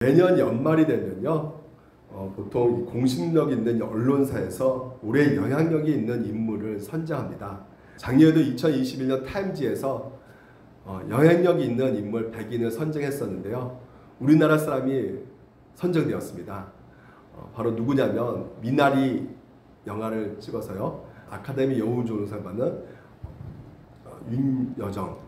매년 연말이 되면요, 보통 공신력 있는 언론사에서 올해 영향력이 있는 인물을 선정합니다. 작년에도 2021년 타임지에서 영향력이 있는 인물 100인을 선정했었는데요. 우리나라 사람이 선정되었습니다. 바로 누구냐면 미나리 영화를 찍어서요, 아카데미 여우조연상 받는 윤여정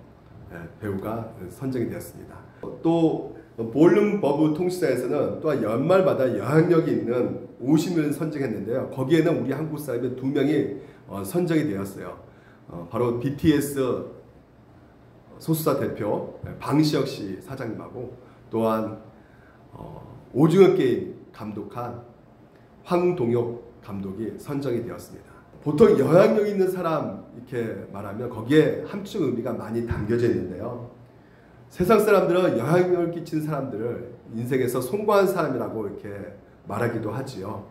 배우가 선정이 되었습니다. 또 볼룸버브 통신사에서는 또한 연말마다 영향력이 있는 50인을 선정했는데요. 거기에는 우리 한국 사람이 2명이 선정이 되었어요. 바로 BTS 소수자 대표 방시혁 씨 사장님하고, 또한 오징어 게임 감독한 황동혁 감독이 선정이 되었습니다. 보통 영향력 있는 사람 이렇게 말하면 거기에 함축 의미가 많이 담겨져 있는데요. 세상 사람들은 영향력을 끼친 사람들을 인생에서 송구한 사람이라고 이렇게 말하기도 하지요.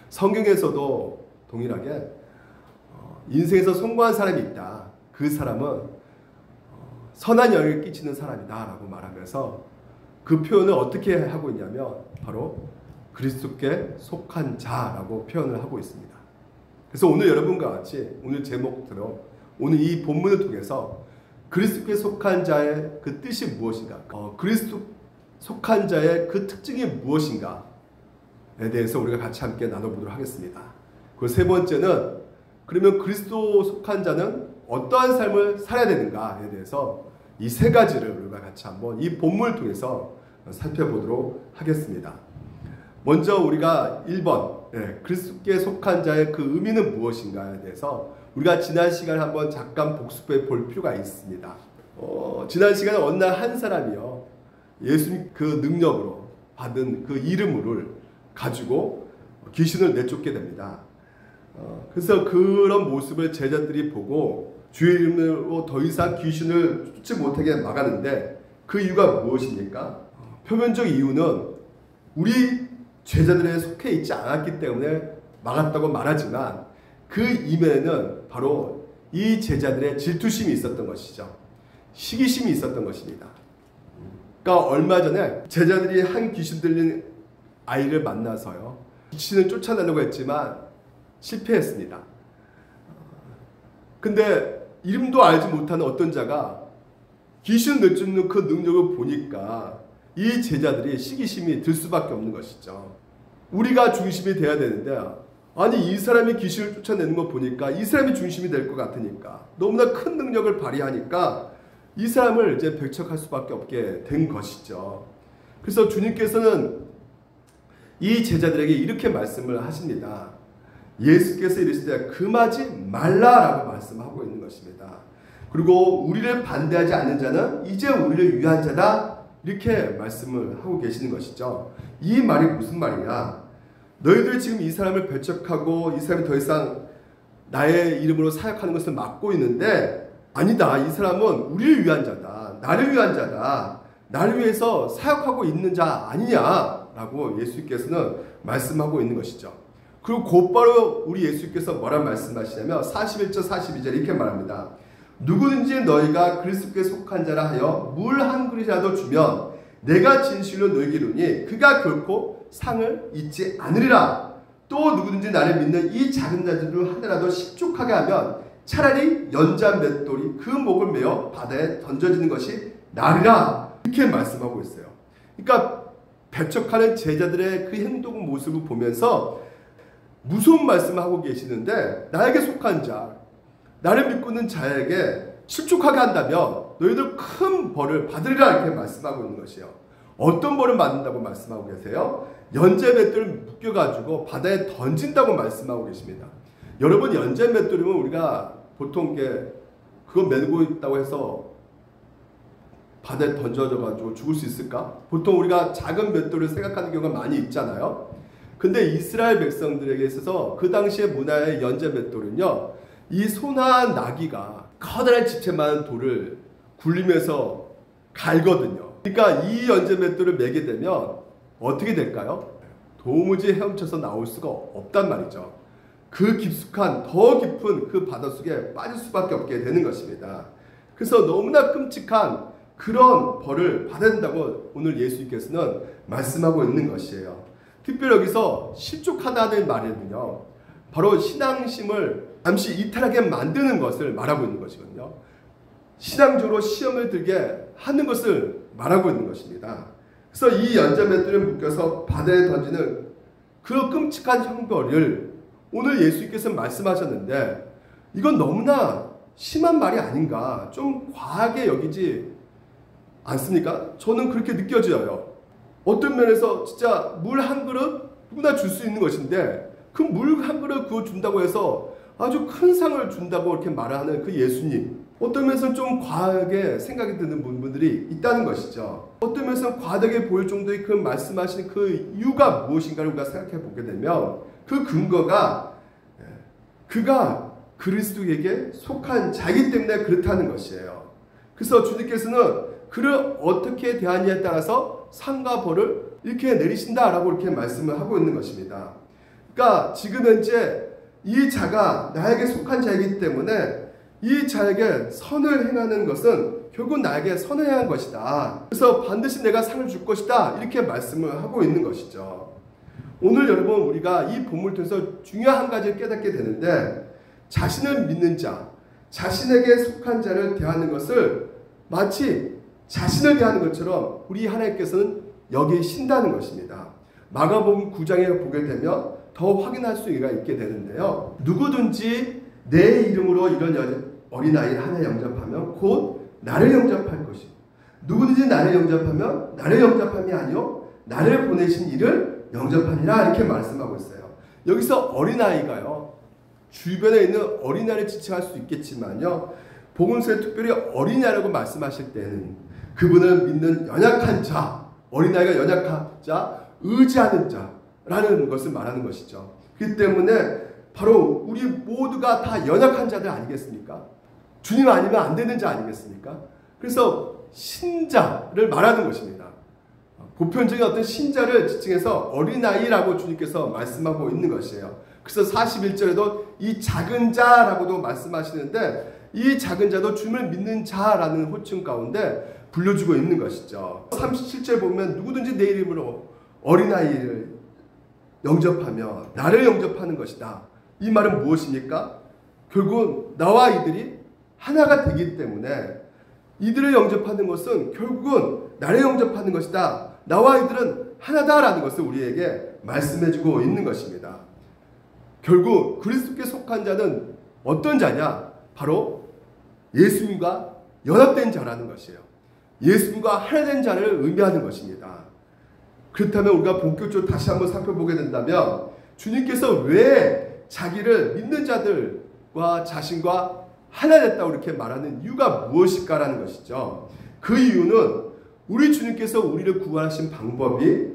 성경에서도 동일하게 인생에서 송구한 사람이 있다. 그 사람은 선한 영향을 끼치는 사람이다 라고 말하면서 그 표현을 어떻게 하고 있냐면 바로 그리스도께 속한 자라고 표현을 하고 있습니다. 그래서 오늘 여러분과 같이 오늘 제목대로 오늘 이 본문을 통해서 그리스도께 속한 자의 그 뜻이 무엇인가, 그리스도 속한 자의 그 특징이 무엇인가에 대해서 우리가 같이 함께 나눠보도록 하겠습니다. 그리고 세 번째는 그러면 그리스도 속한 자는 어떠한 삶을 살아야 되는가에 대해서 이 세 가지를 우리가 같이 한번 이 본문을 통해서 살펴보도록 하겠습니다. 먼저 우리가 1번 그리스도께 속한 자의 그 의미는 무엇인가에 대해서 우리가 지난 시간에 한번 잠깐 복습해 볼 필요가 있습니다. 지난 시간에 어느 날 한 사람이요, 예수님 그 능력으로 받은 그 이름을 가지고 귀신을 내쫓게 됩니다. 그래서 그런 모습을 제자들이 보고 주의 이름으로 더 이상 귀신을 쫓지 못하게 막았는데 그 이유가 무엇입니까? 표면적 이유는 우리 제자들에 속해 있지 않았기 때문에 막았다고 말하지만 그 이면에는 바로 이 제자들의 질투심이 있었던 것이죠. 시기심이 있었던 것입니다. 그러니까 얼마 전에 제자들이 한 귀신 들린 아이를 만나서요, 귀신을 쫓아내려고 했지만 실패했습니다. 근데 이름도 알지 못하는 어떤 자가 귀신을 내쫓는 그 능력을 보니까 이 제자들이 시기심이 들 수밖에 없는 것이죠. 우리가 중심이 돼야 되는데, 아니 이 사람이 귀신을 쫓아내는 거 보니까 이 사람이 중심이 될 것 같으니까, 너무나 큰 능력을 발휘하니까 이 사람을 이제 배척할 수밖에 없게 된 것이죠. 그래서 주님께서는 이 제자들에게 이렇게 말씀을 하십니다. 예수께서 이르시되 금하지 말라라고 말씀하고 있는 것입니다. 그리고 우리를 반대하지 않는 자는 이제 우리를 위한 자다, 이렇게 말씀을 하고 계시는 것이죠. 이 말이 무슨 말이냐? 너희들 지금 이 사람을 배척하고 이 사람이 더 이상 나의 이름으로 사역하는 것을 막고 있는데, 아니다, 이 사람은 우리를 위한 자다, 나를 위한 자다, 나를 위해서 사역하고 있는 자 아니냐라고 예수께서는 말씀하고 있는 것이죠. 그리고 곧바로 우리 예수께서 뭐라 말씀하시냐면 41절 42절 이렇게 말합니다. 누구든지 너희가 그리스도께 속한 자라 하여 물 한 그릇이라도 주면 내가 진실로 너희에게 이르노니 그가 결코 상을 잊지 않으리라. 또 누구든지 나를 믿는 이 작은 자들을 하나라도 식족하게 하면 차라리 연자 맷돌이 그 목을 메어 바다에 던져지는 것이 나으리라, 이렇게 말씀하고 있어요. 그러니까 배척하는 제자들의 그 행동 모습을 보면서 무서운 말씀을 하고 계시는데, 나에게 속한 자, 나를 믿고 있는 자에게 실족하게 한다면 너희들 큰 벌을 받으리라, 이렇게 말씀하고 있는 것이에요. 어떤 벌을 받는다고 말씀하고 계세요? 연재 맷돌을 묶여가지고 바다에 던진다고 말씀하고 계십니다. 여러분, 연재 맷돌이면 우리가 보통 그거 메고 있다고 해서 바다에 던져져가지고 죽을 수 있을까? 보통 우리가 작은 맷돌을 생각하는 경우가 많이 있잖아요. 근데 이스라엘 백성들에게 있어서 그 당시의 문화의 연재 맷돌은요, 이 소나한 나귀가 커다란 지체만한 돌을 굴리면서 갈거든요. 그러니까 이 연재 맷돌을 매게 되면 어떻게 될까요? 도무지 헤엄쳐서 나올 수가 없단 말이죠. 그 깊숙한 더 깊은 그 바닷속에 빠질 수밖에 없게 되는 것입니다. 그래서 너무나 끔찍한 그런 벌을 받아야 된다고 오늘 예수님께서는 말씀하고 있는 것이에요. 특별히 여기서 실족하다는 말에는요, 바로 신앙심을 잠시 이탈하게 만드는 것을 말하고 있는 것이거든요. 신앙적으로 시험을 들게 하는 것을 말하고 있는 것입니다. 그래서 이 연자맷돌을 묶여서 바다에 던지는 그 끔찍한 형벌을 오늘 예수님께서 말씀하셨는데, 이건 너무나 심한 말이 아닌가, 좀 과하게 여기지 않습니까? 저는 그렇게 느껴져요. 어떤 면에서 진짜 물 한 그릇 누구나 줄 수 있는 것인데, 그 물 한 그릇 그거 준다고 해서 아주 큰 상을 준다고 이렇게 말하는 그 예수님, 어떤 면에서는 좀 과하게 생각이 드는 분들이 있다는 것이죠. 어떤 면에서는 과하게 보일 정도의 그 말씀하신 그 이유가 무엇인가를 우리가 생각해 보게 되면, 그 근거가 그가 그리스도에게 속한 자이기 때문에 그렇다는 것이에요. 그래서 주님께서는 그를 어떻게 대하느냐에 따라서 상과 벌을 이렇게 내리신다라고 이렇게 말씀을 하고 있는 것입니다. 그러니까 지금 현재 이 자가 나에게 속한 자이기 때문에 이 자에게 선을 행하는 것은 결국 나에게 선을 행한 것이다. 그래서 반드시 내가 상을 줄 것이다. 이렇게 말씀을 하고 있는 것이죠. 오늘 여러분, 우리가 이 본문을 통해서 중요한 한 가지를 깨닫게 되는데, 자신을 믿는 자, 자신에게 속한 자를 대하는 것을 마치 자신을 대하는 것처럼 우리 하나님께서는 여기신다는 것입니다. 마가복음 9장에 보게 되면 더 확인할 수가 있게 되는데요. 누구든지 내 이름으로 이런 어린아이를 하나 영접하면 곧 나를 영접할 것이고, 누구든지 나를 영접하면 나를 영접함이 아니요 나를 보내신 이를 영접하니라, 이렇게 말씀하고 있어요. 여기서 어린아이가요, 주변에 있는 어린아이를 지칭할 수 있겠지만요, 복음서에 특별히 어린아이라고 말씀하실 때는 그분을 믿는 연약한 자, 어린아이가 연약한 자, 의지하는 자라는 것을 말하는 것이죠. 그렇기 때문에 바로 우리 모두가 다 연약한 자들 아니겠습니까? 주님 아니면 안 되는 자 아니겠습니까? 그래서 신자를 말하는 것입니다. 보편적인 어떤 신자를 지칭해서 어린아이라고 주님께서 말씀하고 있는 것이에요. 그래서 41절에도 이 작은 자라고도 말씀하시는데, 이 작은 자도 주님을 믿는 자라는 호칭 가운데 불려주고 있는 것이죠. 37절 보면 누구든지 내 이름으로 어린아이를 영접하며 나를 영접하는 것이다. 이 말은 무엇입니까? 결국 나와 이들이 하나가 되기 때문에 이들을 영접하는 것은 결국은 나를 영접하는 것이다. 나와 이들은 하나다라는 것을 우리에게 말씀해주고 있는 것입니다. 결국 그리스도께 속한 자는 어떤 자냐? 바로 예수님과 연합된 자라는 것이에요. 예수님과 하나된 자를 의미하는 것입니다. 그렇다면 우리가 본격적으로 다시 한번 살펴보게 된다면, 주님께서 왜 자기를 믿는 자들과 자신과 하나 됐다고 이렇게 말하는 이유가 무엇일까라는 것이죠. 그 이유는 우리 주님께서 우리를 구원하신 방법이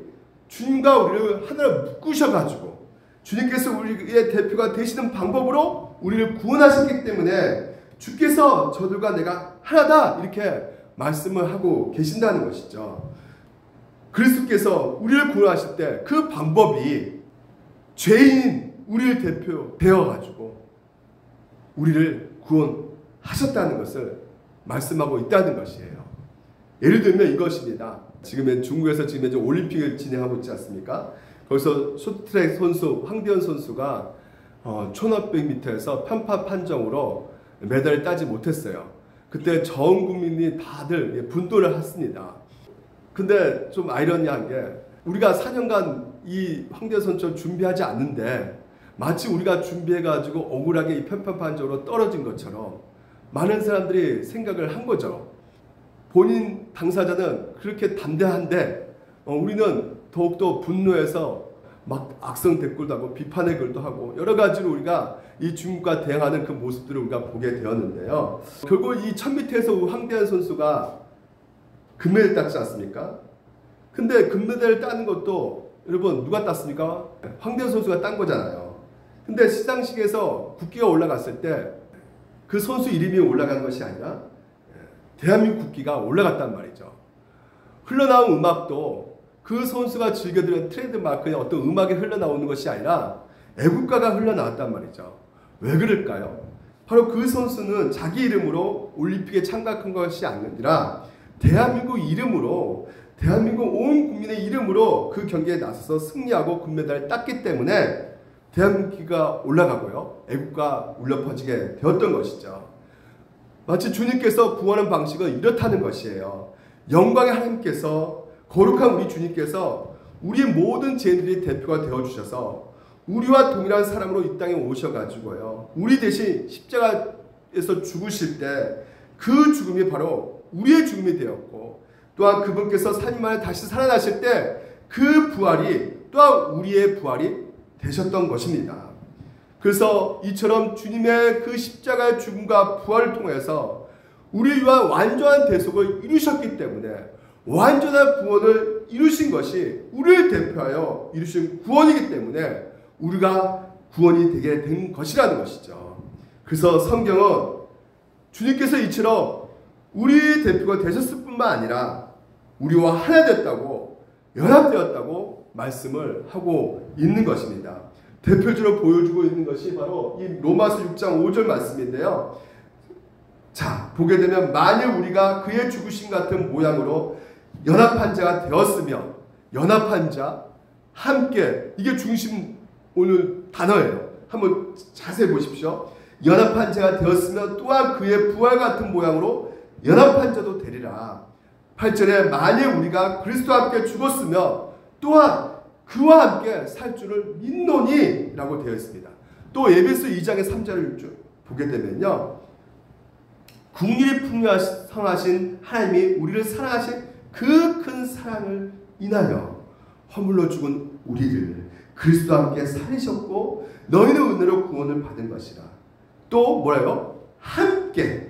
주님과 우리를 하나로 묶으셔가지고 주님께서 우리의 대표가 되시는 방법으로 우리를 구원하셨기 때문에 주께서 저들과 내가 하나다 이렇게 말씀을 하고 계신다는 것이죠. 그리스도께서 우리를 구원하실 때 그 방법이 죄인 우리를 대표 되어가지고 우리를 구원하셨다는 것을 말씀하고 있다는 것이에요. 예를 들면 이것입니다. 지금 중국에서 지금 이제 올림픽을 진행하고 있지 않습니까? 거기서 쇼트트랙 선수 황대현 선수가 1500m에서 편파 판정으로 메달을 따지 못했어요. 그때 전 국민이 다들 분노를 했습니다. 근데 좀 아이러니한 게, 우리가 4년간 이 황대현 선수를 준비하지 않는데 마치 우리가 준비해가지고 억울하게 이 편파 판정으로 떨어진 것처럼 많은 사람들이 생각을 한 거죠. 본인 당사자는 그렇게 담대한데 우리는 더욱더 분노해서 막 악성 댓글도 하고 비판의 글도 하고 여러 가지로 우리가 이 중국과 대항하는 그 모습들을 우리가 보게 되었는데요. 결국 이 1000m에서 황대현 선수가 금메달 땄지 않습니까? 근데 금메달을 따는 것도 여러분 누가 땄습니까? 황대현 선수가 딴 거잖아요. 근데 시상식에서 국기가 올라갔을 때 그 선수 이름이 올라간 것이 아니라 대한민국 국기가 올라갔단 말이죠. 흘러나온 음악도 그 선수가 즐겨들은 트레이드마크의 어떤 음악이 흘러나오는 것이 아니라 애국가가 흘러나왔단 말이죠. 왜 그럴까요? 바로 그 선수는 자기 이름으로 올림픽에 참가한 것이 아니라 대한민국 이름으로, 대한민국 온 국민의 이름으로 그 경기에 나서서 승리하고 금메달을 땄기 때문에 대한민국이 올라가고요, 애국가 울려 퍼지게 되었던 것이죠. 마치 주님께서 구하는 방식은 이렇다는 것이에요. 영광의 하나님께서, 거룩한 우리 주님께서 우리 모든 죄인들의 대표가 되어주셔서 우리와 동일한 사람으로 이 땅에 오셔가지고요, 우리 대신 십자가에서 죽으실 때 그 죽음이 바로 우리의 죽음이 되었고, 또한 그분께서 3일 만에 다시 살아나실 때 그 부활이 또한 우리의 부활이 되셨던 것입니다. 그래서 이처럼 주님의 그 십자가의 죽음과 부활을 통해서 우리를 위한 완전한 대속을 이루셨기 때문에, 완전한 구원을 이루신 것이 우리를 대표하여 이루신 구원이기 때문에 우리가 구원이 되게 된 것이라는 것이죠. 그래서 성경은 주님께서 이처럼 우리의 대표가 되셨을 뿐만 아니라 우리와 하나 됐다고, 연합되었다고 말씀을 하고 있는 것입니다. 대표적으로 보여주고 있는 것이 바로 이 로마서 6장 5절 말씀인데요. 자, 보게 되면 만일 우리가 그의 죽으심 같은 모양으로 연합한 자가 되었으며, 연합한 자, 함께, 이게 중심 오늘 단어예요. 한번 자세히 보십시오. 연합한 자가 되었으면 또한 그의 부활 같은 모양으로 연합한 자도 되리라. 8절에 만일 우리가 그리스도와 함께 죽었으며 또한 그와 함께 살 줄을 믿노니 라고 되어 있습니다. 또 에베소 2장의 3절을 보게 되면요, 국률이 풍성하신 하나님이 우리를 사랑하신 그 큰 사랑을 인하여 허물로 죽은 우리를 그리스도와 함께 살리셨고 너희는 은혜로 구원을 받은 것이라. 또 뭐라요? 함께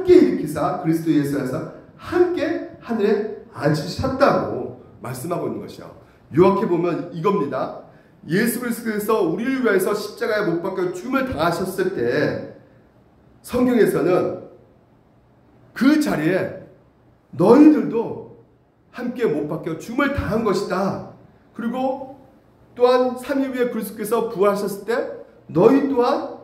일으키사 그리스도 예수에서 함께 하늘에 앉으셨다고 말씀하고 있는 것이요. 요약해 보면 이겁니다. 예수 그리스도께서 우리를 위해서 십자가에 못 박혀 죽음을 당하셨을 때 성경에서는 그 자리에 너희들도 함께 못 박혀 죽음을 당한 것이다. 그리고 또한 3일 후에 그리스도께서 부활하셨을 때 너희 또한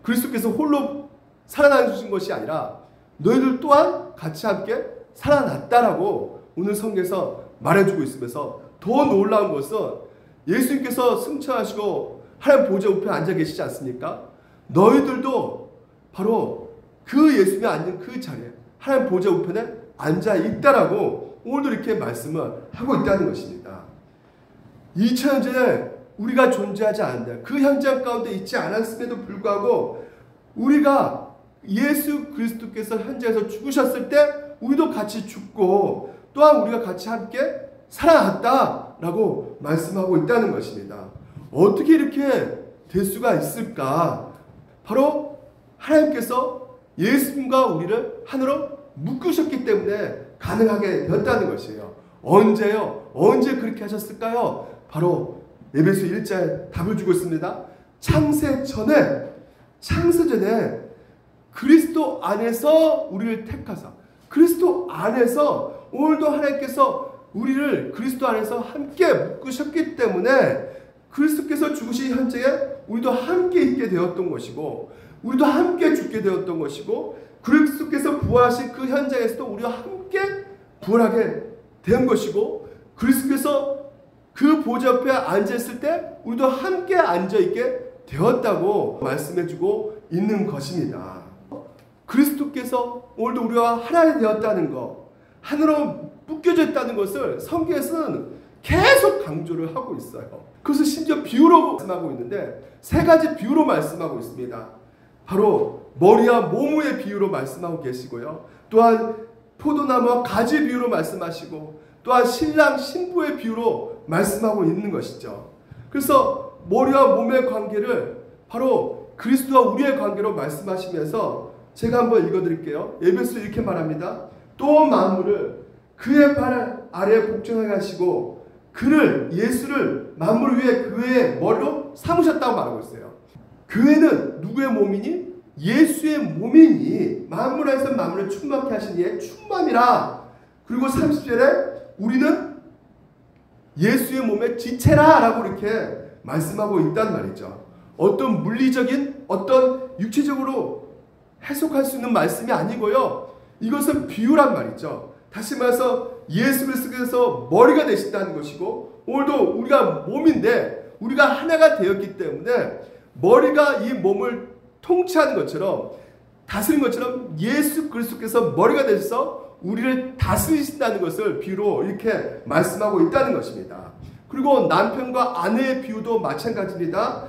그리스도께서 홀로 살아나신 것이 아니라 너희들 또한 같이 함께 살아났다라고 오늘 성경에서 말해주고 있으면서, 더 놀라운 것은 예수님께서 승천하시고 하나님 보좌 우편에 앉아 계시지 않습니까? 너희들도 바로 그 예수님이 앉은 그 자리에 하나님 보좌 우편에 앉아 있다라고 오늘도 이렇게 말씀을 하고 있다는 것입니다. 2000년 전에 우리가 존재하지 않는데 그 현장 가운데 있지 않았음에도 불구하고 우리가 예수 그리스도께서 현장에서 죽으셨을 때 우리도 같이 죽고 또한 우리가 같이 함께 살아났다라고 말씀하고 있다는 것입니다. 어떻게 이렇게 될 수가 있을까? 바로 하나님께서 예수님과 우리를 하나로 묶으셨기 때문에 가능하게 되었다는 것이에요. 언제요? 언제 그렇게 하셨을까요? 바로 에베소 1장에 답을 주고 있습니다. 창세 전에 그리스도 안에서 우리를 택하사, 그리스도 안에서 오늘도 하나님께서 우리를 그리스도 안에서 함께 묶으셨기 때문에 그리스도께서 죽으신 현장에 우리도 함께 있게 되었던 것이고, 우리도 함께 죽게 되었던 것이고, 그리스도께서 부활하신 그 현장에서도 우리와 함께 부활하게 된 것이고, 그리스도께서 그 보좌 옆에 앉아있을 때 우리도 함께 앉아있게 되었다고 말씀해주고 있는 것입니다. 그리스도께서 오늘도 우리와 하나 되었다는 것, 하나로 묶여져 있다는 것을 성경에서는 계속 강조를 하고 있어요. 그것을 심지어 비유로 말씀하고 있는데 세 가지 비유로 말씀하고 있습니다. 바로 머리와 모모의 비유로 말씀하고 계시고요, 또한 포도나무와 가지 비유로 말씀하시고, 또한 신랑 신부의 비유로 말씀하고 있는 것이죠. 그래서 머리와 몸의 관계를 바로 그리스도와 우리의 관계로 말씀하시면서 제가 한번 읽어드릴게요. 에베소 이렇게 말합니다. 또 만물을 그의 발 아래에 복종하게 하시고 그를, 예수를 만물 위에 교회의 머리로 삼으셨다고 말하고 있어요. 교회는 누구의 몸이니? 예수의 몸이니 만물 안에서 만물을 충만케 하신 이의 충만이라. 그리고 30절에 우리는 예수의 몸의 지체라 라고 이렇게 말씀하고 있단 말이죠. 어떤 물리적인, 어떤 육체적으로 해석할 수 있는 말씀이 아니고요, 이것은 비유란 말이죠. 다시 말해서 예수 그리스도께서 머리가 되신다는 것이고, 오늘도 우리가 몸인데 우리가 하나가 되었기 때문에 머리가 이 몸을 통치하는 것처럼, 다스린 것처럼 예수 그리스도께서 머리가 되셔서 우리를 다스리신다는 것을 비유로 이렇게 말씀하고 있다는 것입니다. 그리고 남편과 아내의 비유도 마찬가지입니다.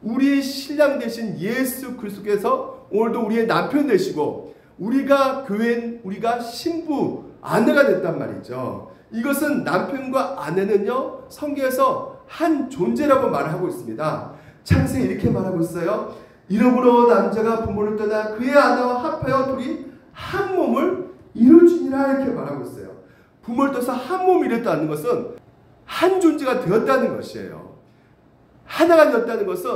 우리 신랑 되신 예수 그리스도께서 오늘도 우리의 남편 되시고, 우리가 교회인 우리가 신부 아내가 됐단 말이죠. 이것은 남편과 아내는요, 성경에서 한 존재라고 말하고 있습니다. 창세기 이렇게 말하고 있어요. 이러므로 남자가 부모를 떠나 그의 아내와 합하여 둘이 한 몸을 이루지니라, 이렇게 말하고 있어요. 부모를 떠서 한 몸이 이뤘다는 것은 한 존재가 되었다는 것이에요. 하나가 되었다는 것은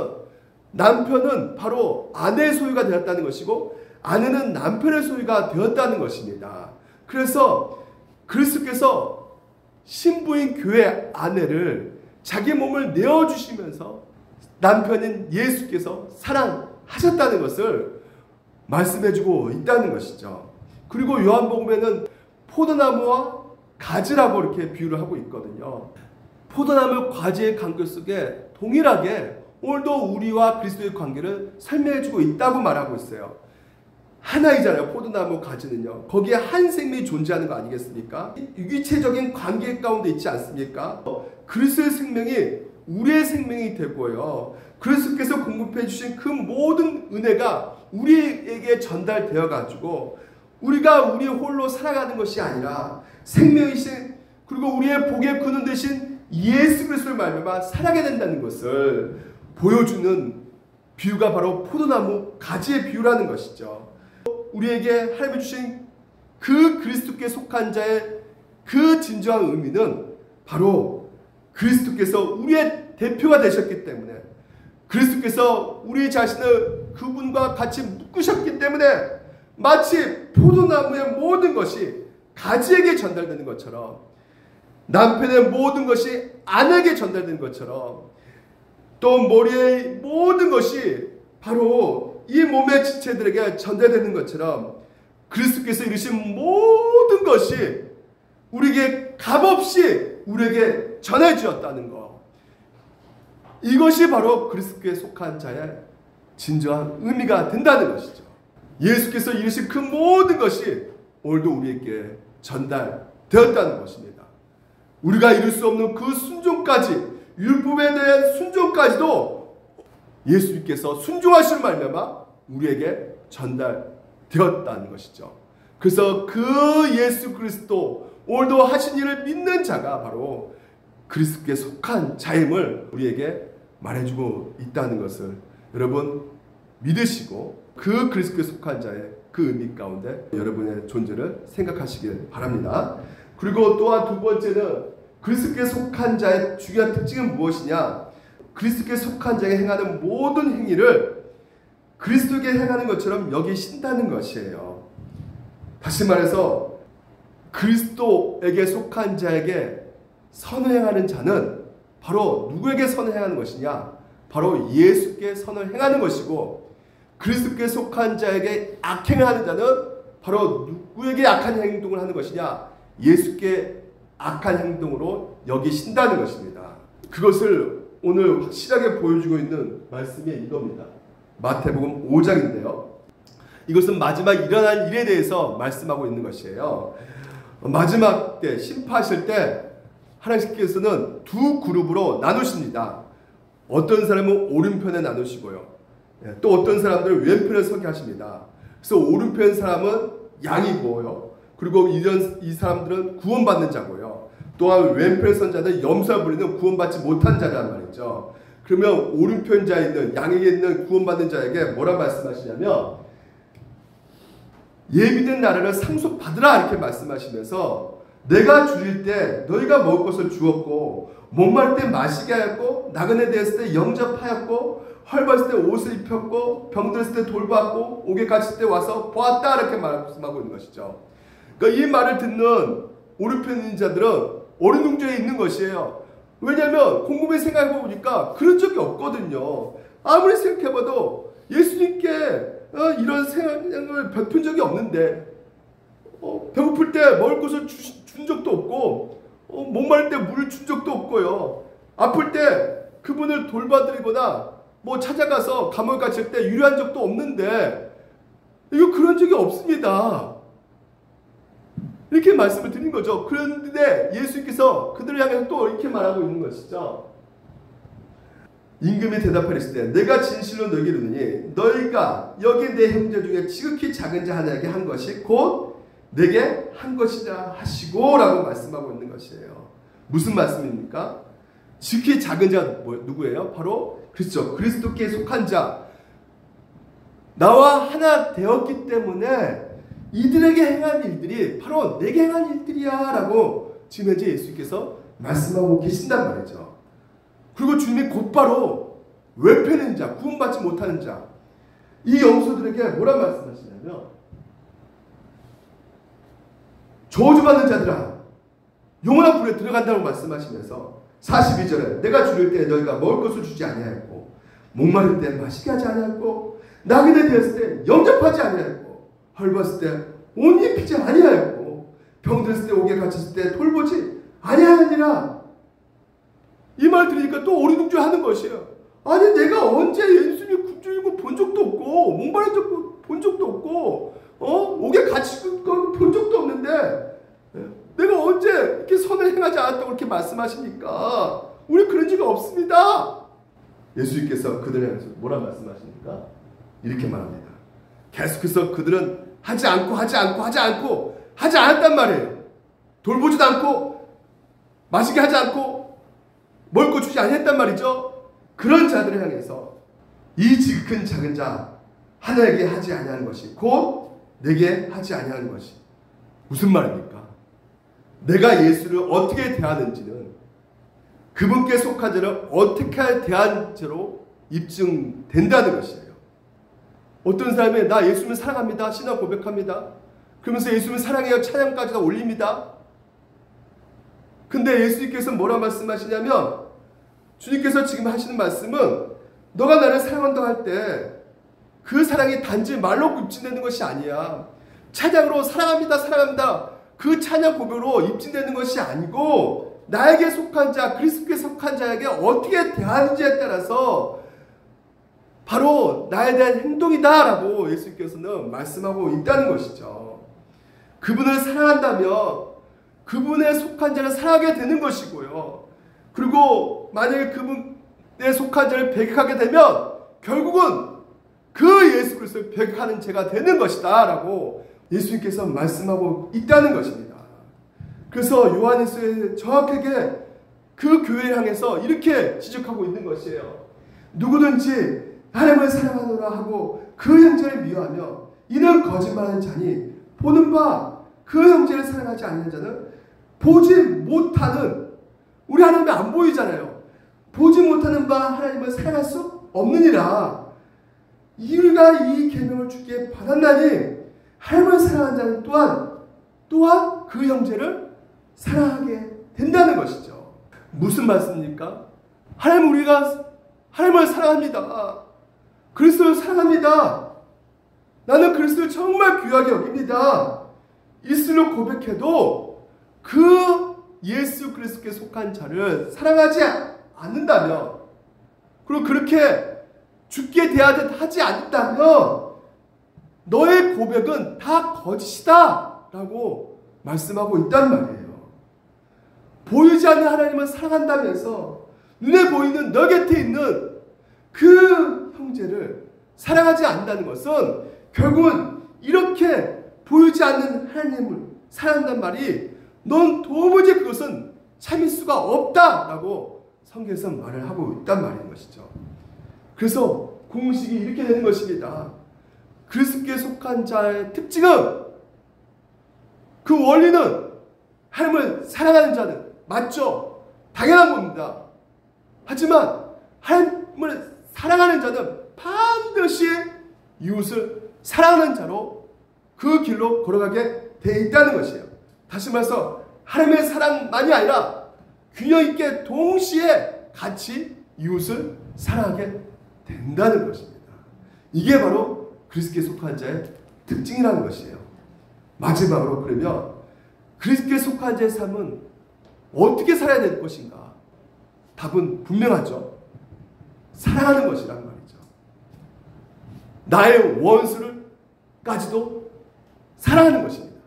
남편은 바로 아내의 소유가 되었다는 것이고, 아내는 남편의 소유가 되었다는 것입니다. 그래서 그리스도께서 신부인 교회 아내를 자기 몸을 내어주시면서 남편인 예수께서 사랑하셨다는 것을 말씀해주고 있다는 것이죠. 그리고 요한복음에는 포도나무와 가지라고 이렇게 비유를 하고 있거든요. 포도나무 과지의 관계 속에 동일하게 오늘도 우리와 그리스도의 관계를 설명해주고 있다고 말하고 있어요. 하나이잖아요. 포도나무 가지는요. 거기에 한 생명이 존재하는 거 아니겠습니까? 유기체적인 관계 가운데 있지 않습니까? 그리스도의 생명이 우리의 생명이 되고요. 그리스도께서 공급해 주신 그 모든 은혜가 우리에게 전달되어 가지고 우리가 우리 홀로 살아가는 것이 아니라 생명이신, 그리고 우리의 복의 근원 되신 예수 그리스도를 말미암아 살아가게 된다는 것을 보여주는 비유가 바로 포도나무 가지의 비유라는 것이죠. 우리에게 하나님이 주신 그 그리스도께 속한 자의 그 진정한 의미는 바로 그리스도께서 우리의 대표가 되셨기 때문에, 그리스도께서 우리 자신을 그분과 같이 묶으셨기 때문에 마치 포도나무의 모든 것이 가지에게 전달되는 것처럼, 남편의 모든 것이 아내에게 전달되는 것처럼, 또 머리의 모든 것이 바로 이 몸의 지체들에게 전달되는 것처럼 그리스도께서 이루신 모든 것이 우리에게 값없이 우리에게 전해주었다는 것, 이것이 바로 그리스도께 속한 자의 진정한 의미가 된다는 것이죠. 예수께서 이루신 그 모든 것이 오늘도 우리에게 전달되었다는 것입니다. 우리가 이룰 수 없는 그 순종까지, 율법에 대한 순종까지도 예수님께서 순종하시는 말미암아 우리에게 전달되었다는 것이죠. 그래서 그 예수 그리스도, 오늘도 하신 일을 믿는 자가 바로 그리스도께 속한 자임을 우리에게 말해주고 있다는 것을 여러분 믿으시고, 그 그리스도께 속한 자의 그 의미 가운데 여러분의 존재를 생각하시길 바랍니다. 그리고 또한 두 번째는 그리스도께 속한 자의 중요한 특징은 무엇이냐? 그리스도께 속한 자에게 행하는 모든 행위를 그리스도에게 행하는 것처럼 여기신다는 것이에요. 다시 말해서 그리스도에게 속한 자에게 선을 행하는 자는 바로 누구에게 선을 행하는 것이냐? 바로 예수께 선을 행하는 것이고, 그리스도께 속한 자에게 악행을 하는 자는 바로 누구에게 악한 행동을 하는 것이냐? 예수께 악한 행동으로 여기신다는 것입니다. 그것을 오늘 확실하게 보여주고 있는 말씀이 이겁니다. 마태복음 5장인데요. 이것은 마지막 일어날 일에 대해서 말씀하고 있는 것이에요. 마지막 때 심판하실 때 하나님께서는 두 그룹으로 나누십니다. 어떤 사람은 오른편에 나누시고요, 또 어떤 사람들은 왼편에 서게 하십니다. 그래서 오른편 사람은 양이고요, 그리고 이 사람들은 구원받는 자고요, 또한 왼편 선 자는 염소를 부리는 구원받지 못한 자란 말이죠. 그러면 오른편 자에 있는, 양에게 있는 구원받는 자에게 뭐라 말씀하시냐면, 예비된 나라를 상속받으라 이렇게 말씀하시면서, 내가 줄일 때 너희가 먹을 것을 주었고, 목마를 때 마시게 하였고, 나그네 되었을 때 영접하였고, 헐벗을 때 옷을 입혔고, 병들었을 때 돌봤고, 옥에 갇힐 때 와서 보았다 이렇게 말씀하고 있는 것이죠. 그러니까 이 말을 듣는 오른편인 자들은 어린둥절에 있는 것이에요. 왜냐하면 곰곰이 생각해 보니까 그런 적이 없거든요. 아무리 생각해봐도 예수님께 이런 생각을 베푼 적이 없는데, 배고플 때 먹을 것을 준 적도 없고 목마를 때 물을 준 적도 없고요. 아플 때 그분을 돌봐드리거나 뭐 찾아가서 감옥에 갇힐 때 유료한 적도 없는데 이거 그런 적이 없습니다. 이렇게 말씀을 드린 거죠. 그런데 예수님께서 그들을 향해서 또 이렇게 말하고 있는 것이죠. 임금이 대답하였을 때 내가 진실로 너희에게 이르노니 너희가 여기 내 형제 중에 지극히 작은 자 하나에게 한 것이 곧 내게 한 것이라 하시고 라고 말씀하고 있는 것이에요. 무슨 말씀입니까? 지극히 작은 자 누구예요? 바로 그리스도께 속한 자, 나와 하나 되었기 때문에 이들에게 행한 일들이 바로 내게 행한 일들이야 라고 지금 현재 예수님께서 말씀하고 계신단 말이죠. 그리고 주님이 곧바로 외패는 자, 구원받지 못하는 자, 이 영수들에게 뭐라 말씀하시냐면 저주받는 자들아 영원한 불에 들어간다고 말씀하시면서 42절에 내가 줄일 때 너희가 먹을 것을 주지 아니하였고 목마를 때 마시게 하지 아니하였고 나그네 되었을 때 영접하지 아니하였고 헐벗을 때 옷 입히지 아니하였고 병들었을 때 옥에 갇혔을 때 돌보지 아니하였니라. 이 말 들으니까 또 어리둥절하는 것이에요. 아니 내가 언제 예수님 굶주린 본 적도 없고 목마른 적 본 적도 없고 옥에 갇힌 거 본 적도 없는데 내가 언제 이렇게 선을 행하지 않았다고 이렇게 말씀하십니까? 우리 그런 적이 없습니다. 예수님께서 그들을 향해서 뭐라 말씀하십니까? 이렇게 말합니다. 계속해서 그들은 하지 않았단 말이에요. 돌보지도 않고 마시게 하지 않고 먹을 거 주지 아니했단 말이죠. 그런 자들을 향해서 이 지극한 작은 자 하나에게 하지 아니하는 것이 곧 내게 하지 아니하는 것이 무슨 말입니까? 내가 예수를 어떻게 대하는지는 그분께 속한 자를 어떻게 대한 죄로 입증된다는 것이에요. 어떤 사람이 나 예수님을 사랑합니다. 신앙 고백합니다. 그러면서 예수님을 사랑해요. 찬양까지 다 올립니다. 근데 예수님께서 뭐라 말씀하시냐면 주님께서 지금 하시는 말씀은 너가 나를 사랑한다고 할 때 그 사랑이 단지 말로 입증되는 것이 아니야. 찬양으로 사랑합니다. 그 찬양 고백으로 입증되는 것이 아니고 나에게 속한 자, 그리스도께 속한 자에게 어떻게 대하는지에 따라서 바로 나에 대한 행동이다 라고 예수님께서는 말씀하고 있다는 것이죠. 그분을 사랑한다면 그분에 속한 자를 사랑하게 되는 것이고요. 그리고 만약에 그분에 속한 자를 배격하게 되면 결국은 그 예수 그리스도를 배격하는 죄가 되는 것이다 라고 예수님께서 말씀하고 있다는 것입니다. 그래서 요한일서에 정확하게 그 교회를 향해서 이렇게 지적하고 있는 것이에요. 누구든지 하나님을 사랑하노라 하고 그 형제를 미워하며 이는 거짓말하는 자니 보는 바 그 형제를 사랑하지 않는 자는 보지 못하는, 우리 하나님이 안 보이잖아요. 보지 못하는 바 하나님을 사랑할 수 없느니라. 우리가 이 계명을 주께 받았나니 하나님을 사랑하는 자는 또한 그 형제를 사랑하게 된다는 것이죠. 무슨 말씀입니까? 우리가 하나님을 사랑합니다. 그리스도를 사랑합니다. 나는 그리스도를 정말 귀하게 여깁니다. 이슬로 고백해도 그 예수 그리스도께 속한 자를 사랑하지 않는다면, 그리고 그렇게 죽게 대하듯 하지 않는다면 너의 고백은 다 거짓이다 라고 말씀하고 있단 말이에요. 보이지 않는 하나님을 사랑한다면서 눈에 보이는 너 곁에 있는 그 형제를 사랑하지 않는다는 것은 결국은 이렇게 보이지 않는 하나님을 사랑한다는 말이 넌 도무지 그것은 참을 수가 없다라고 성경에서 말을 하고 있단 말인 것이죠. 그래서 공식이 이렇게 되는 것입니다. 그리스도께 속한 자의 특징은, 그 원리는 하나님을 사랑하는 자는 맞죠. 당연한 겁니다. 하지만 하나님을 사랑하는 자는 반드시 이웃을 사랑하는 자로 그 길로 걸어가게 돼 있다는 것이에요. 다시 말해서 하나님의 사랑만이 아니라 균형 있게 동시에 같이 이웃을 사랑하게 된다는 것입니다. 이게 바로 그리스도께 속한 자의 특징이라는 것이에요. 마지막으로 그러면 그리스도에 속한 자의 삶은 어떻게 살아야 될 것인가? 답은 분명하죠. 사랑하는 것이란 말이죠. 나의 원수를까지도 사랑하는 것입니다.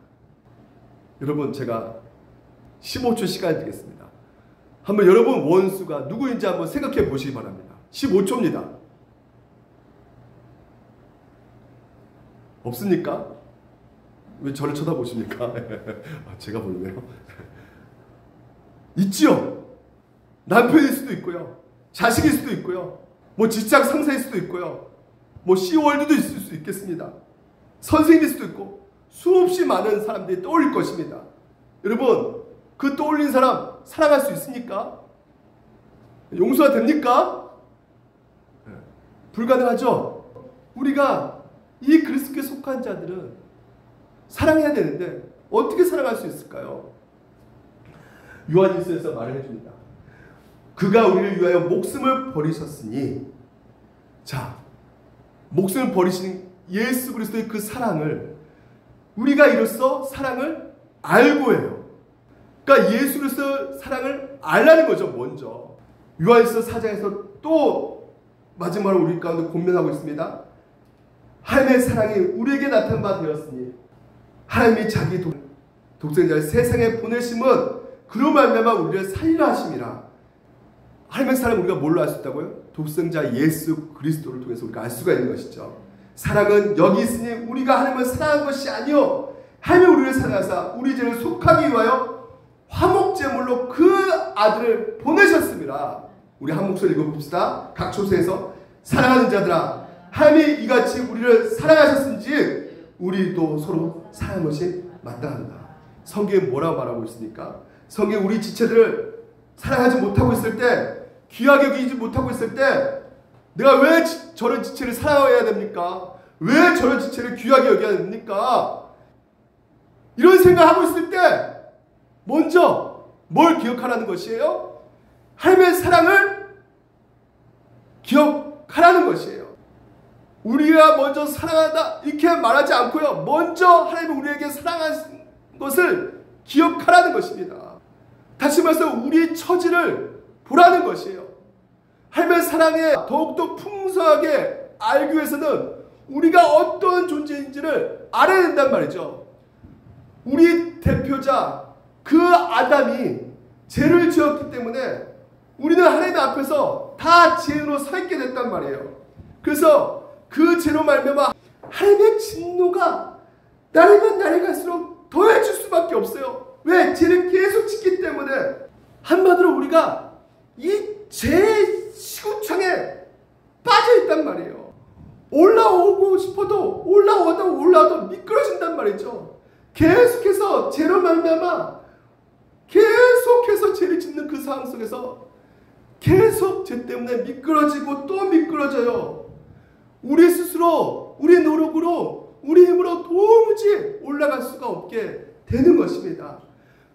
여러분, 제가 15초 시간 드리겠습니다. 한번 여러분 원수가 누구인지 한번 생각해 보시기 바랍니다. 15초입니다. 없습니까? 왜 저를 쳐다보십니까? 제가 보이네요. 있지요. 남편일 수도 있고요. 자식일 수도 있고요. 뭐 직장 상사일 수도 있고요. 뭐 C월드도 있을 수 있겠습니다. 선생님일 수도 있고 수없이 많은 사람들이 떠올릴 것입니다. 여러분, 그 떠올린 사람 사랑할 수 있습니까? 용서가 됩니까? 불가능하죠. 우리가 이 그리스도에 속한 자들은 사랑해야 되는데 어떻게 사랑할 수 있을까요? 요한일서에서 말을 해줍니다. 그가 우리를 위하여 목숨을 버리셨으니, 자, 목숨을 버리신 예수 그리스도의 그 사랑을 우리가 이로써 사랑을 알고 해요. 그러니까 예수 그리스도의 사랑을 알라는 거죠. 먼저 요한일서 4장에서 또 마지막으로 우리 가운데 권면하고 있습니다. 하나님의 사랑이 우리에게 나타난 바 되었으니 하나님이 자기 독생자를 세상에 보내심은 그로 말미암아 우리를 살리려 하심이라. 하나님의 사랑을 우리가 뭘로 알 수 있다고요? 독생자 예수 그리스도를 통해서 우리가 알 수가 있는 것이죠. 사랑은 여기 있으니 우리가 하나님을 사랑한 것이 아니요 하나님이 우리를 사랑하사 우리 죄를 속하기 위하여 화목제물로 그 아들을 보내셨습니다. 우리 한 목소리 읽어봅시다. 각 초소에서 사랑하는 자들아, 하나님이 이같이 우리를 사랑하셨은지 우리도 서로 사랑하는 것이 마땅하다. 성경에 뭐라고 말하고 있습니까? 성경에 우리 지체들을 사랑하지 못하고 있을 때, 귀하게 여기지 못하고 있을 때 내가 왜 저런 지체를 사랑해야 됩니까? 왜 저런 지체를 귀하게 여겨야 됩니까? 이런 생각하고 있을 때 먼저 뭘 기억하라는 것이에요? 하나님의 사랑을 기억하라는 것이에요. 우리가 먼저 사랑하다 이렇게 말하지 않고요, 먼저 하나님이 우리에게 사랑하신 것을 기억하라는 것입니다. 다시 말해서 우리 처지를 보라는 것이에요. 하나님의 사랑에 더욱더 풍성하게 알기 위해서는 우리가 어떤 존재인지를 알아야 된단 말이죠. 우리 대표자 그 아담이 죄를 지었기 때문에 우리는 하나님 앞에서 다 죄인으로 서 있게 됐단 말이에요. 그래서 그 죄로 말미암아 하나님의 진노가 날이면 날이 갈수록 더해질 수밖에 없어요. 왜? 죄를 계속 짓기 때문에. 한마디로 우리가 이 죄의 시구창에 빠져 있단 말이에요. 올라오고 싶어도 올라와도 미끄러진단 말이죠. 계속해서 죄로 말미암아 계속해서 죄를 짓는 그 상황 속에서 계속 죄 때문에 미끄러지고 또 미끄러져요. 우리 스스로 우리 노력으로 우리 힘으로 도무지 올라갈 수가 없게 되는 것입니다.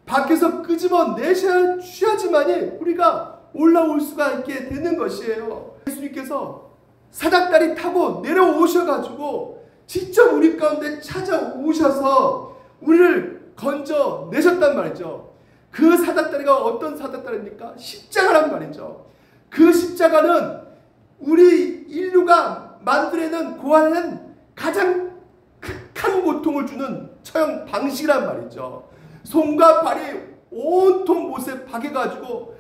밖에서 끄집어 내셔야지만이 우리가 올라올 수가 있게 되는 것이에요. 예수님께서 사닥다리 타고 내려오셔가지고 직접 우리 가운데 찾아오셔서 우리를 건져 내셨단 말이죠. 그 사닥다리가 어떤 사닥다리입니까? 십자가란 말이죠. 그 십자가는 우리 인류가 만들어낸 고안한 가장 극한 고통을 주는 처형 방식이란 말이죠. 손과 발이 온통 못에 박여가지고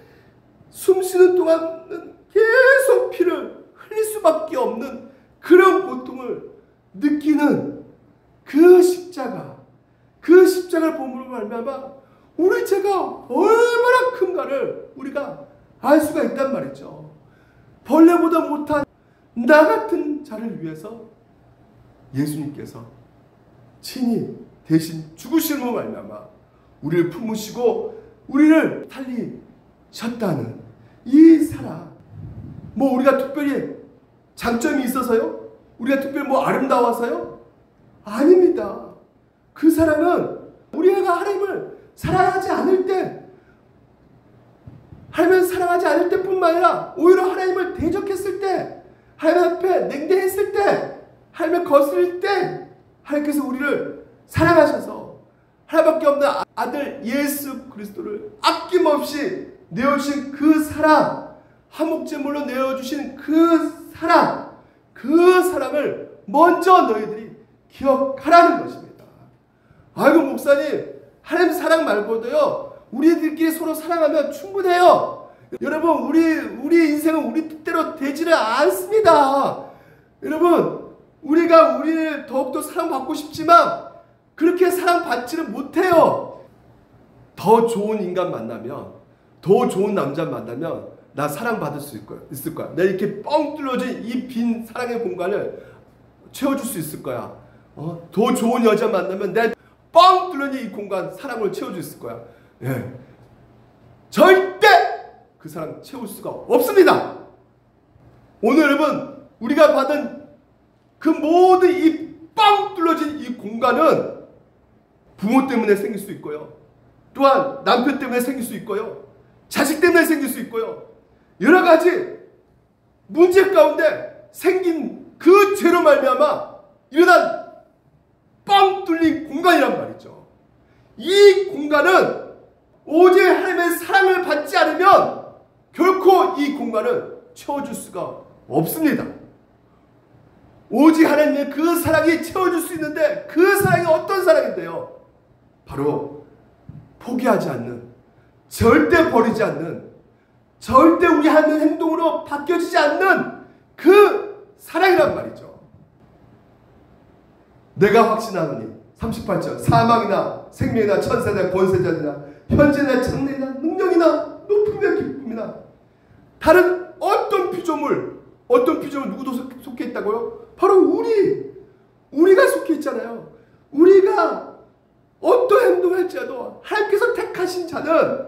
숨 쉬는 동안은 계속 피를 흘릴 수밖에 없는 그런 고통을 느끼는 그 십자가를 보므로 말미암아 우리 죄가 얼마나 큰가를 우리가 알 수가 있단 말이죠. 벌레보다 못한 나 같은 자를 위해서 예수님께서 친히 대신 죽으심으로 말미암아 우리를 품으시고 우리를 살리셨다는 이 사랑. 뭐 우리가 특별히 장점이 있어서요? 우리가 특별히 뭐 아름다워서요? 아닙니다. 그 사랑은 우리가 하나님을 사랑하지 않을 때, 하나님을 사랑하지 않을 때뿐만 아니라 오히려 하나님을 대적했을 때, 하나님 앞에 냉대했을 때, 하나님을 거스릴 때 하나님께서 우리를 사랑하셔서 하나밖에 없는 아들 예수 그리스도를 아낌없이 내어주신 그 사랑, 화목제물로 내어주신 그 사랑을 먼저 너희들이 기억하라는 것입니다. 아이고 목사님, 하나님 사랑 말고도요 우리들끼리 서로 사랑하면 충분해요. 여러분, 우리 인생은 우리 뜻대로 되지는 않습니다. 여러분, 우리가 우리를 더욱더 사랑받고 싶지만 그렇게 사랑받지는 못해요. 더 좋은 인간 만나면, 더 좋은 남자 만나면 나 사랑받을 수 있을 거야. 내가 이렇게 뻥 뚫어진 이 빈 사랑의 공간을 채워줄 수 있을 거야. 더 좋은 여자 만나면 내가 뻥 뚫어진 이 공간, 사랑을 채워줄 수 있을 거야. 예. 절대 그 사랑 채울 수가 없습니다. 오늘 여러분, 우리가 받은 그 모든 이 뻥 뚫어진 이 공간은 부모 때문에 생길 수 있고요. 또한 남편 때문에 생길 수 있고요. 자식 때문에 생길 수 있고요. 여러 가지 문제 가운데 생긴 그 죄로 말미암아 일어난 뻥 뚫린 공간이란 말이죠. 이 공간은 오직 하나님의 사랑을 받지 않으면 결코 이 공간을 채워줄 수가 없습니다. 오직 하나님의 그 사랑이 채워줄 수 있는데 그 사랑이 어떤 사랑인데요? 바로 포기하지 않는, 절대 버리지 않는, 절대 우리 하는 행동으로 바뀌어지지 않는 그 사랑이란 말이죠. 내가 확신하노니 38절 사망이나 생명이나 천사나 권세자나 현재나 장래나 능력이나 높음이나 기쁨이나 다른 어떤 피조물 누구도 속해 있다고요? 바로 우리가 속해 있잖아요. 우리가 어떤 행동을 할지라도 하나님께서 택하신 자는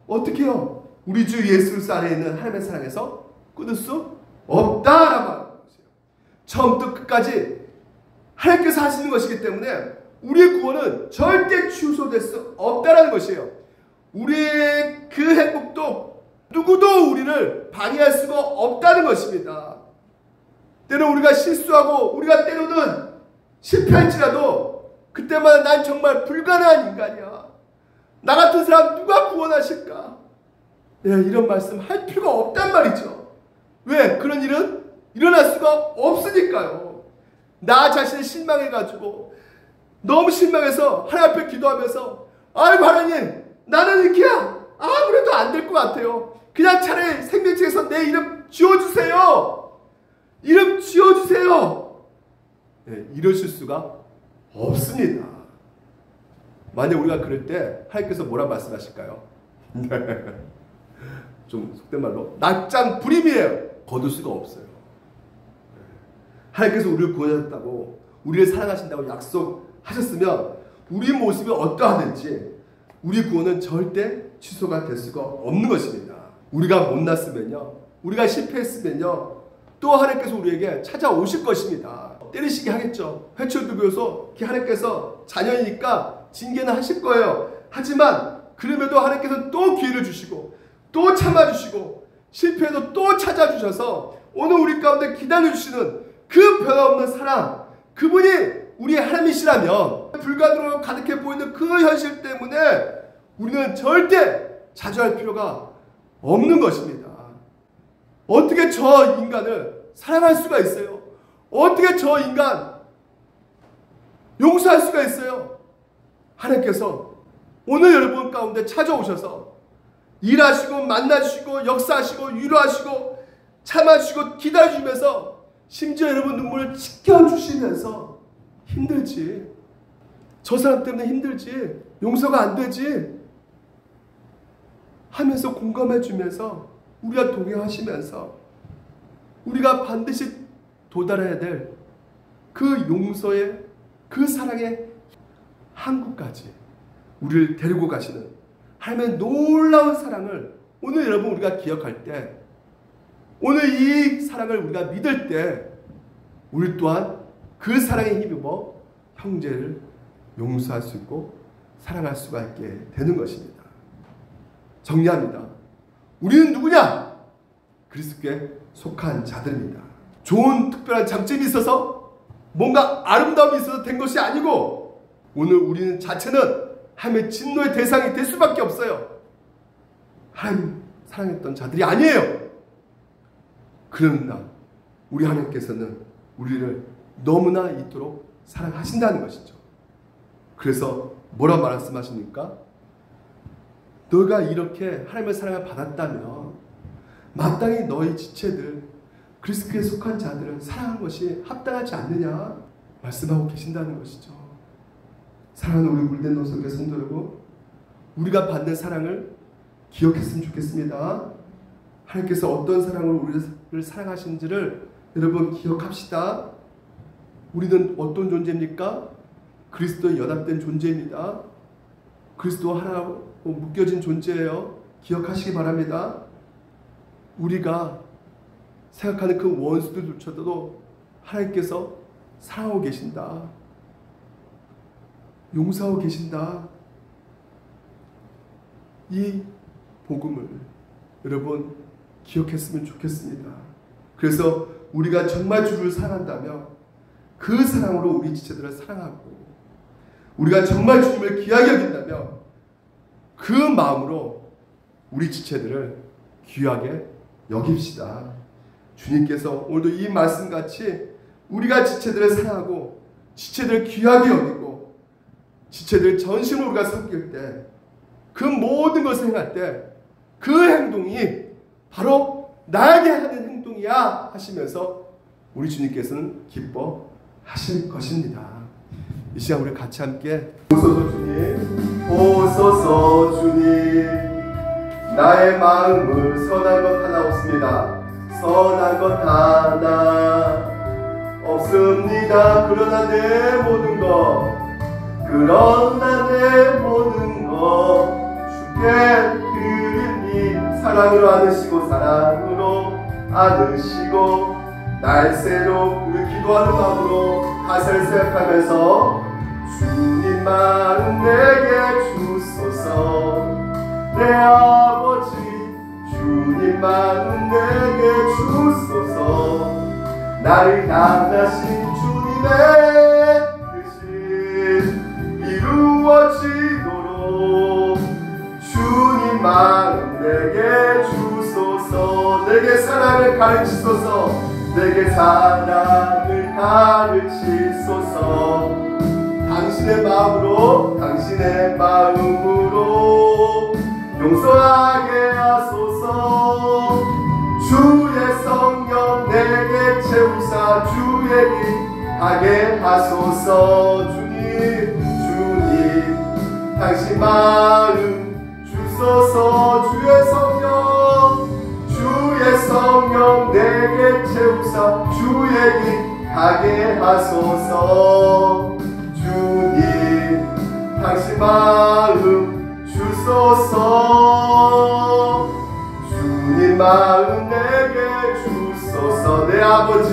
어떻게 해요? 우리 주 예수 그리스도 안에 있는 하나님의 사랑에서 끊을 수 없다라고 하는 것이에요. 처음부터 끝까지 하나님께서 하시는 것이기 때문에 우리의 구원은 절대 취소될 수 없다라는 것이에요. 우리의 그 행복도 누구도 우리를 방해할 수가 없다는 것입니다. 때로 우리가 실수하고 우리가 때로는 실패할지라도 그때마다 난 정말 불가능한 인간이야. 나 같은 사람 누가 구원하실까? 이런 말씀 할 필요가 없단 말이죠. 왜? 그런 일은 일어날 수가 없으니까요. 나 자신이 실망해가지고 너무 실망해서 하나님 앞에 기도하면서 아이고 하나님, 나는 이렇게야. 아무래도 안 될 것 같아요. 그냥 차라리 생명책에서 내 이름 지워주세요. 이름 지워주세요. 이러실 수가 없습니다. 만약 우리가 그럴 때 하나님께서 뭐라 말씀하실까요? 좀 속된 말로 낙장 불임이에요. 거둘 수가 없어요. 하나님께서 우리를 구원하셨다고, 우리를 사랑하신다고 약속하셨으면 우리 모습이 어떠하든지 우리 구원은 절대 취소가 될 수가 없는 것입니다. 우리가 못났으면요, 우리가 실패했으면요, 또 하나님께서 우리에게 찾아오실 것입니다. 때리시게 하겠죠. 회초두교서 하나님께서 자녀이니까 징계는 하실 거예요. 하지만 그럼에도 하나님께서 또 기회를 주시고 또 참아주시고 실패해도 또 찾아주셔서 오늘 우리 가운데 기다려주시는 그 변함없는 사랑, 그분이 우리의 하나님이시라면 불가능으로 가득해 보이는 그 현실 때문에 우리는 절대 자주할 필요가 없는 것입니다. 어떻게 저 인간을 사랑할 수가 있어요? 어떻게 저 인간 용서할 수가 있어요? 하나님께서 오늘 여러분 가운데 찾아오셔서 일하시고 만나주시고 역사하시고 위로하시고 참아주시고 기다려주면서 심지어 여러분 눈물을 지켜주시면서 힘들지, 저 사람 때문에 힘들지, 용서가 안 되지 하면서 공감해주면서 우리가 동행하시면서 우리가 반드시 도달해야 될 그 용서의, 그 사랑의 한국까지 우리를 데리고 가시는 하나님의 놀라운 사랑을 오늘 여러분 우리가 기억할 때, 오늘 이 사랑을 우리가 믿을 때 우리 또한 그 사랑에 힘입어 형제를 용서할 수 있고 사랑할 수가 있게 되는 것입니다. 정리합니다. 우리는 누구냐? 그리스도께 속한 자들입니다. 좋은 특별한 장점이 있어서 뭔가 아름다움이 있어서 된 것이 아니고 오늘 우리는 자체는 하나님의 진노의 대상이 될 수밖에 없어요. 하나님 사랑했던 자들이 아니에요. 그러나 우리 하나님께서는 우리를 너무나 이토록 사랑하신다는 것이죠. 그래서 뭐라 말씀하십니까? 너가 이렇게 하나님의 사랑을 받았다면 마땅히 너희 지체들, 그리스도에 속한 자들을 사랑한 것이 합당하지 않느냐 말씀하고 계신다는 것이죠. 사랑하는 우리 물된 노석의 성도 여러분, 우리가 받는 사랑을 기억했으면 좋겠습니다. 하나님께서 어떤 사랑으로 우리를 사랑하신지를 여러분 기억합시다. 우리는 어떤 존재입니까? 그리스도에 연합된 존재입니다. 그리스도 하나로 묶여진 존재예요. 기억하시기 바랍니다. 우리가 생각하는 그 원수들조차도 하나님께서 사랑하고 계신다. 용서하고 계신다. 이 복음을 여러분 기억했으면 좋겠습니다. 그래서 우리가 정말 주를 사랑한다면 그 사랑으로 우리 지체들을 사랑하고, 우리가 정말 주님을 귀하게 여긴다면 그 마음으로 우리 지체들을 귀하게 여깁시다. 주님께서 오늘도 이 말씀같이 우리가 지체들을 사랑하고 지체들을 귀하게 여기고 지체들 전심으로 우리가 섬길 때, 그 모든 것을 행할 때 그 행동이 바로 나에게 하는 행동이야 하시면서 우리 주님께서는 기뻐하실 것입니다. 이 시간 우리 같이 함께 오소서 주님, 오소서 주님, 나의 마음을 선한 것 하나 없습니다. 선한 것 하나 없습니다. 그러나 내 모든 것, 그러나 내 모든 것 주께 드리니, 사랑으로 안으시고 사랑으로 안으시고 날새로 우리 기도하는 마음으로 가사를 생각하면서 주님 마음 내게 주소서. 내 아버지 주님 마음 내게 주소서. 나를 향하신 주님의 뜻이 이루어지도록 주님 마음 내게 주소서. 내게 사랑을 가르치소서. 내게 사랑을 가르치소서. 당신의 마음으로, 당신의 마음으로 용서하게 하소서. 주의 성령 내게 채우사 주의 길 가게 하소서. 주님 당신 마음 주소서. 주의 성령 내게 채우사 주의 길 가게 하소서. 주님 당신 마음 주소서. 주님 마음 내게 주소서. 내 아버지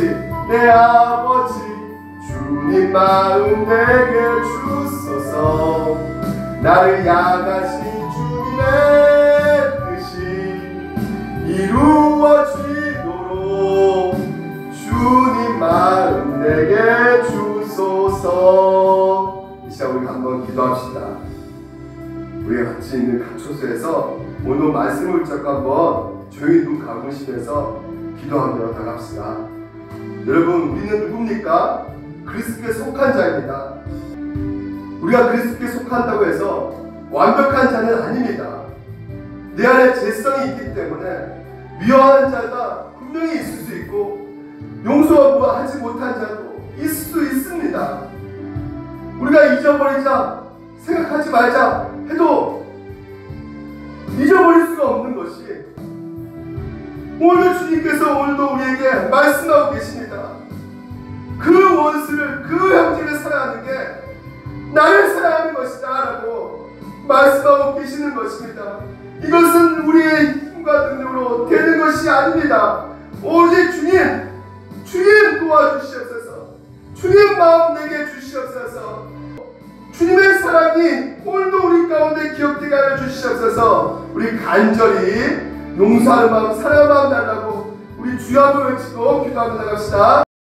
주님 마음 내게 주소서. 나를 향하신 주님의 뜻이 이루어지도록 주님 마음 내게 주소서. 이 시간 우리 한번 기도합시다. 우리가 같이 있는 각 초소에서 오늘 말씀을 붙잡고 한번 조용히 눈 감으시면서 기도하며 나갑시다. 여러분, 우리는 누굽니까? 그리스도께 속한 자입니다. 우리가 그리스도께 속한다고 해서 완벽한 자는 아닙니다. 내 안에 죄성이 있기 때문에 미워하는 자가 분명히 있을 수 있고 용서하고 하지 못한 자도 있을 수 있습니다. 우리가 잊어버리자, 생각하지 말자 해도 잊어버릴 수가 없는 것이 오늘 주님께서 오늘도 우리에게 말씀하고 계십니다. 그 원수를, 그 형제를 사랑하는 게 나를 사랑하는 것이다 라고 말씀하고 계시는 것입니다. 이것은 우리의 힘과 능력으로 되는 것이 아닙니다. 오직 주님 도와주시옵소서. 주님 마음 내게 주시옵소서. 주님의 사랑이 오늘도 우리 가운데 기억되게 하여 주시옵소서. 우리 간절히 용서하는 마음, 사랑하는 마음 달라고 우리 주여 한번 외치고 기도하며 나갑시다.